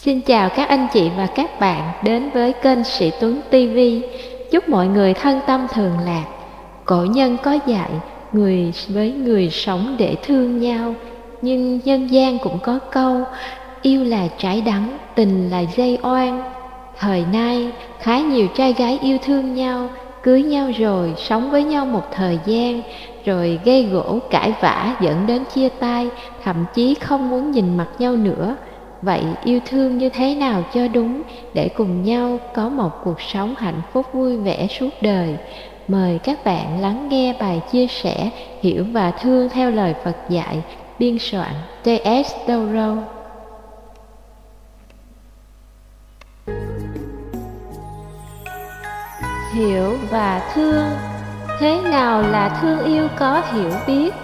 Xin chào các anh chị và các bạn đến với kênh Sĩ Tuấn TV. Chúc mọi người thân tâm thường lạc. Cổ nhân có dạy, người với người sống để thương nhau. Nhưng nhân gian cũng có câu, yêu là trái đắng, tình là dây oan. Thời nay, khá nhiều trai gái yêu thương nhau, cưới nhau rồi, sống với nhau một thời gian, rồi gây gổ, cãi vã dẫn đến chia tay, thậm chí không muốn nhìn mặt nhau nữa. Vậy yêu thương như thế nào cho đúng để cùng nhau có một cuộc sống hạnh phúc vui vẻ suốt đời? Mời các bạn lắng nghe bài chia sẻ Hiểu và Thương theo lời Phật dạy, biên soạn T.S. Douro. Hiểu và thương. Thế nào là thương yêu có hiểu biết?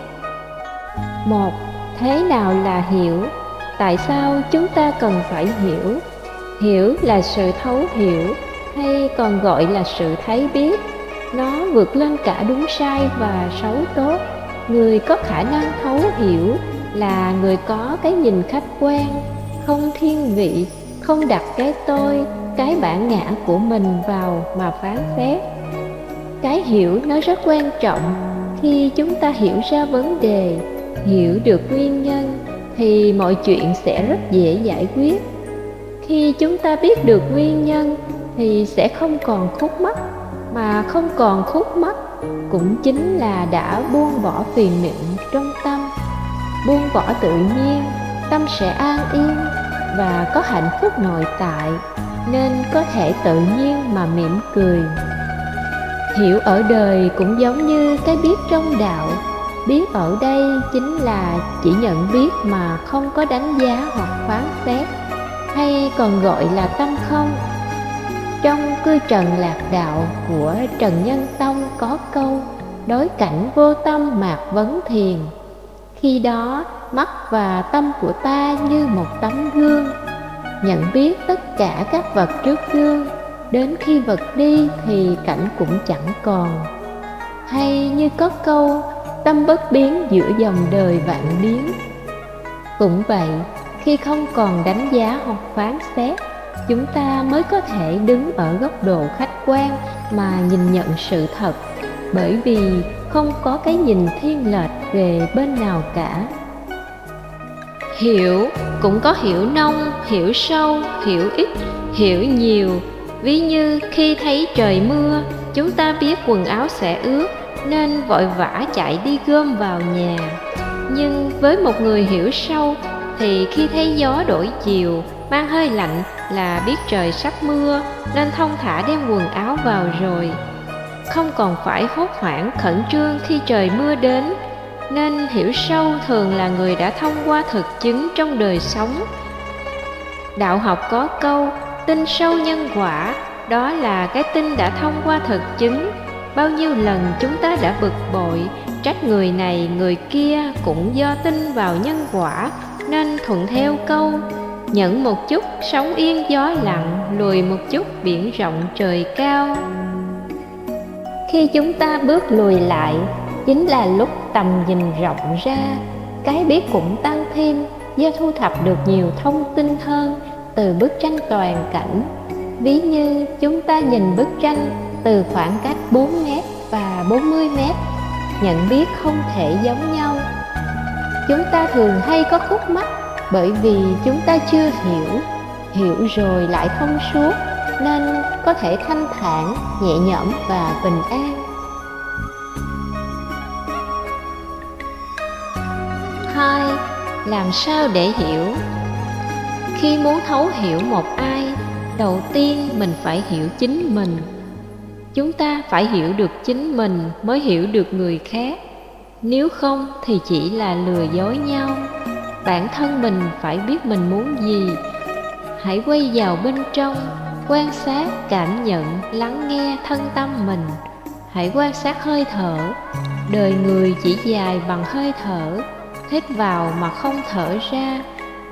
1. Thế nào là hiểu? Tại sao chúng ta cần phải hiểu? Hiểu là sự thấu hiểu, hay còn gọi là sự thấy biết. Nó vượt lên cả đúng sai và xấu tốt. Người có khả năng thấu hiểu là người có cái nhìn khách quan, không thiên vị, không đặt cái tôi, cái bản ngã của mình vào mà phán xét. Cái hiểu nó rất quan trọng. Khi chúng ta hiểu ra vấn đề, hiểu được nguyên nhân, thì mọi chuyện sẽ rất dễ giải quyết. Khi chúng ta biết được nguyên nhân thì sẽ không còn khúc mắc, mà không còn khúc mắc cũng chính là đã buông bỏ phiền muộn trong tâm. Buông bỏ tự nhiên, tâm sẽ an yên và có hạnh phúc nội tại, nên có thể tự nhiên mà mỉm cười. Hiểu ở đời cũng giống như cái biết trong đạo. Biết ở đây chính là chỉ nhận biết mà không có đánh giá hoặc phán xét, hay còn gọi là tâm không. Trong Cư Trần Lạc Đạo của Trần Nhân Tông có câu, đối cảnh vô tâm mạc vấn thiền. Khi đó mắt và tâm của ta như một tấm gương, nhận biết tất cả các vật trước gương, đến khi vật đi thì cảnh cũng chẳng còn. Hay như có câu, tâm bất biến giữa dòng đời vạn biến. Cũng vậy, khi không còn đánh giá hoặc phán xét, chúng ta mới có thể đứng ở góc độ khách quan mà nhìn nhận sự thật, bởi vì không có cái nhìn thiên lệch về bên nào cả. Hiểu cũng có hiểu nông, hiểu sâu, hiểu ít, hiểu nhiều. Ví như khi thấy trời mưa, chúng ta biết quần áo sẽ ướt nên vội vã chạy đi gom vào nhà. Nhưng với một người hiểu sâu thì khi thấy gió đổi chiều, mang hơi lạnh là biết trời sắp mưa, nên thong thả đem quần áo vào rồi. Không còn phải hốt hoảng khẩn trương khi trời mưa đến. Nên hiểu sâu thường là người đã thông qua thực chứng trong đời sống. Đạo học có câu, tin sâu nhân quả, đó là cái tin đã thông qua thực chứng. Bao nhiêu lần chúng ta đã bực bội, trách người này người kia cũng do tin vào nhân quả, nên thuận theo câu, nhận một chút sóng yên gió lặng, lùi một chút biển rộng trời cao. Khi chúng ta bước lùi lại, chính là lúc tầm nhìn rộng ra, cái biết cũng tăng thêm do thu thập được nhiều thông tin hơn từ bức tranh toàn cảnh. Ví như chúng ta nhìn bức tranh từ khoảng cách 4 mét và 40 mét, nhận biết không thể giống nhau. Chúng ta thường hay có khúc mắc bởi vì chúng ta chưa hiểu. Hiểu rồi lại thông suốt, nên có thể thanh thản, nhẹ nhõm và bình an. 2. Làm sao để hiểu? Khi muốn thấu hiểu một ai, đầu tiên mình phải hiểu chính mình. Chúng ta phải hiểu được chính mình mới hiểu được người khác. Nếu không thì chỉ là lừa dối nhau. Bản thân mình phải biết mình muốn gì. Hãy quay vào bên trong, quan sát, cảm nhận, lắng nghe thân tâm mình. Hãy quan sát hơi thở. Đời người chỉ dài bằng hơi thở. Hít vào mà không thở ra,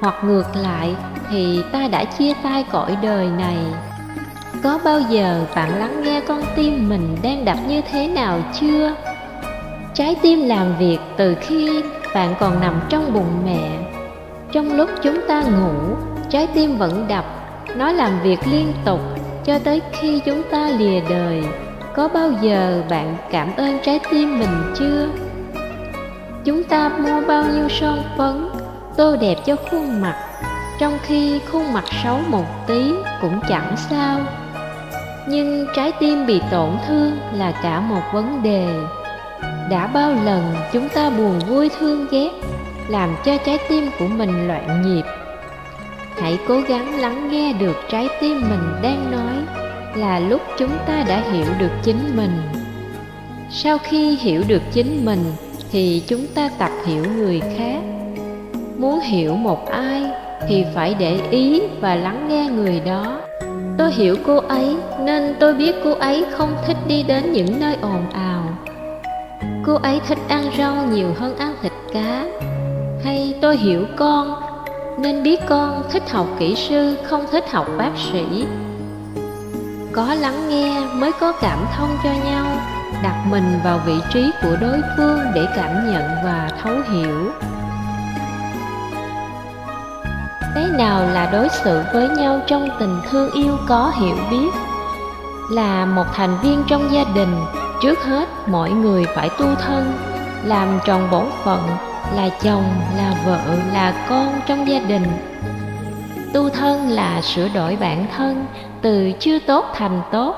hoặc ngược lại thì ta đã chia tay cõi đời này. Có bao giờ bạn lắng nghe con tim mình đang đập như thế nào chưa? Trái tim làm việc từ khi bạn còn nằm trong bụng mẹ. Trong lúc chúng ta ngủ, trái tim vẫn đập, nó làm việc liên tục cho tới khi chúng ta lìa đời. Có bao giờ bạn cảm ơn trái tim mình chưa? Chúng ta mua bao nhiêu son phấn, tô đẹp cho khuôn mặt, trong khi khuôn mặt xấu một tí cũng chẳng sao. Nhưng trái tim bị tổn thương là cả một vấn đề. Đã bao lần chúng ta buồn vui thương ghét, làm cho trái tim của mình loạn nhịp. Hãy cố gắng lắng nghe được trái tim mình đang nói, là lúc chúng ta đã hiểu được chính mình. Sau khi hiểu được chính mình thì chúng ta tập hiểu người khác. Muốn hiểu một ai thì phải để ý và lắng nghe người đó. Tôi hiểu cô ấy nên tôi biết cô ấy không thích đi đến những nơi ồn ào. Cô ấy thích ăn rau nhiều hơn ăn thịt cá. Hay tôi hiểu con nên biết con thích học kỹ sư, không thích học bác sĩ. Có lắng nghe mới có cảm thông cho nhau, đặt mình vào vị trí của đối phương để cảm nhận và thấu hiểu. Thế nào là đối xử với nhau trong tình thương yêu có hiểu biết? Là một thành viên trong gia đình, trước hết mọi người phải tu thân, làm tròn bổn phận, là chồng, là vợ, là con trong gia đình. Tu thân là sửa đổi bản thân, từ chưa tốt thành tốt.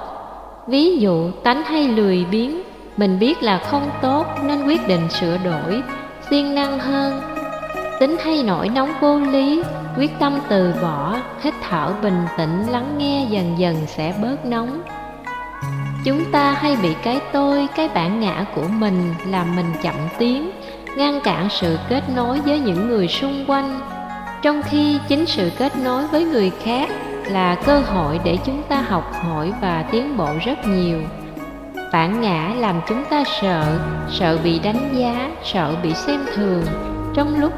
Ví dụ tánh hay lười biếng, mình biết là không tốt nên quyết định sửa đổi, siêng năng hơn. Tính hay nổi nóng vô lý, quyết tâm từ bỏ, hít thở bình tĩnh lắng nghe, dần dần sẽ bớt nóng. Chúng ta hay bị cái tôi, cái bản ngã của mình làm mình chậm tiến, ngăn cản sự kết nối với những người xung quanh, trong khi chính sự kết nối với người khác là cơ hội để chúng ta học hỏi và tiến bộ rất nhiều. Bản ngã làm chúng ta sợ bị đánh giá, sợ bị xem thường, trong lúc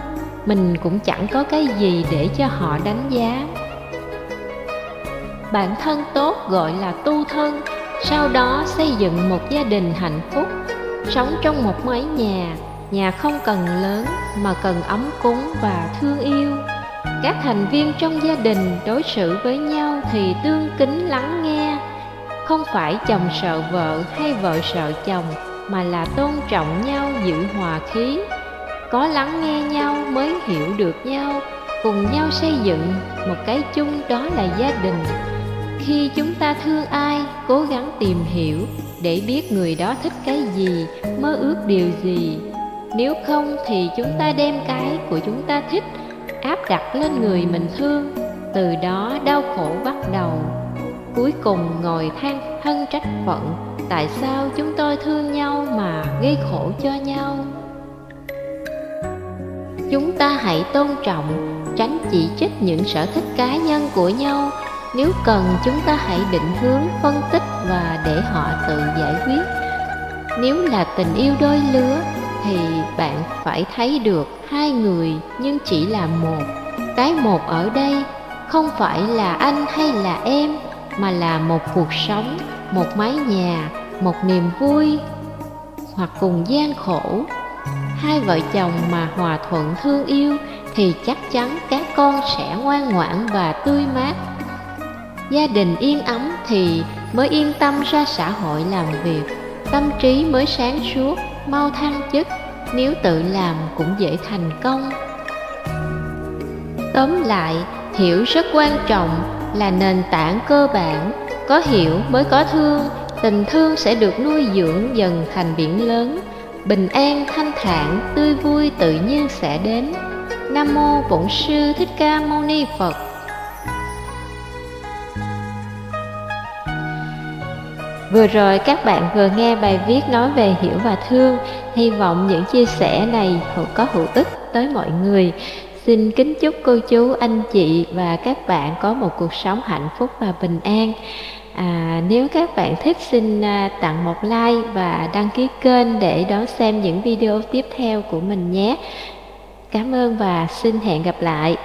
mình cũng chẳng có cái gì để cho họ đánh giá. Bản thân tốt gọi là tu thân, sau đó xây dựng một gia đình hạnh phúc, sống trong một mái nhà. Nhà không cần lớn mà cần ấm cúng và thương yêu. Các thành viên trong gia đình đối xử với nhau thì tương kính lắng nghe. Không phải chồng sợ vợ hay vợ sợ chồng, mà là tôn trọng nhau, giữ hòa khí. Có lắng nghe nhau mới hiểu được nhau, cùng nhau xây dựng một cái chung, đó là gia đình. Khi chúng ta thương ai, cố gắng tìm hiểu để biết người đó thích cái gì, mơ ước điều gì. Nếu không thì chúng ta đem cái của chúng ta thích áp đặt lên người mình thương, từ đó đau khổ bắt đầu. Cuối cùng ngồi than thân trách phận, tại sao chúng tôi thương nhau mà gây khổ cho nhau. Chúng ta hãy tôn trọng, tránh chỉ trích những sở thích cá nhân của nhau. Nếu cần, chúng ta hãy định hướng, phân tích và để họ tự giải quyết. Nếu là tình yêu đôi lứa thì bạn phải thấy được hai người nhưng chỉ là một. Cái một ở đây không phải là anh hay là em, mà là một cuộc sống, một mái nhà, một niềm vui hoặc cùng gian khổ. Hai vợ chồng mà hòa thuận thương yêu thì chắc chắn các con sẽ ngoan ngoãn và tươi mát. Gia đình yên ấm thì mới yên tâm ra xã hội làm việc, tâm trí mới sáng suốt, mau thăng chức. Nếu tự làm cũng dễ thành công. Tóm lại, hiểu rất quan trọng, là nền tảng cơ bản. Có hiểu mới có thương, tình thương sẽ được nuôi dưỡng dần thành biển lớn. Bình an, thanh thản, tươi vui tự nhiên sẽ đến. Nam mô Bổn Sư Thích Ca Mâu Ni Phật. Vừa rồi các bạn vừa nghe bài viết nói về hiểu và thương. Hy vọng những chia sẻ này có hữu ích tới mọi người. Xin kính chúc cô chú, anh chị và các bạn có một cuộc sống hạnh phúc và bình an. Nếu các bạn thích, xin tặng một like và đăng ký kênh để đón xem những video tiếp theo của mình nhé. Cảm ơn và xin hẹn gặp lại.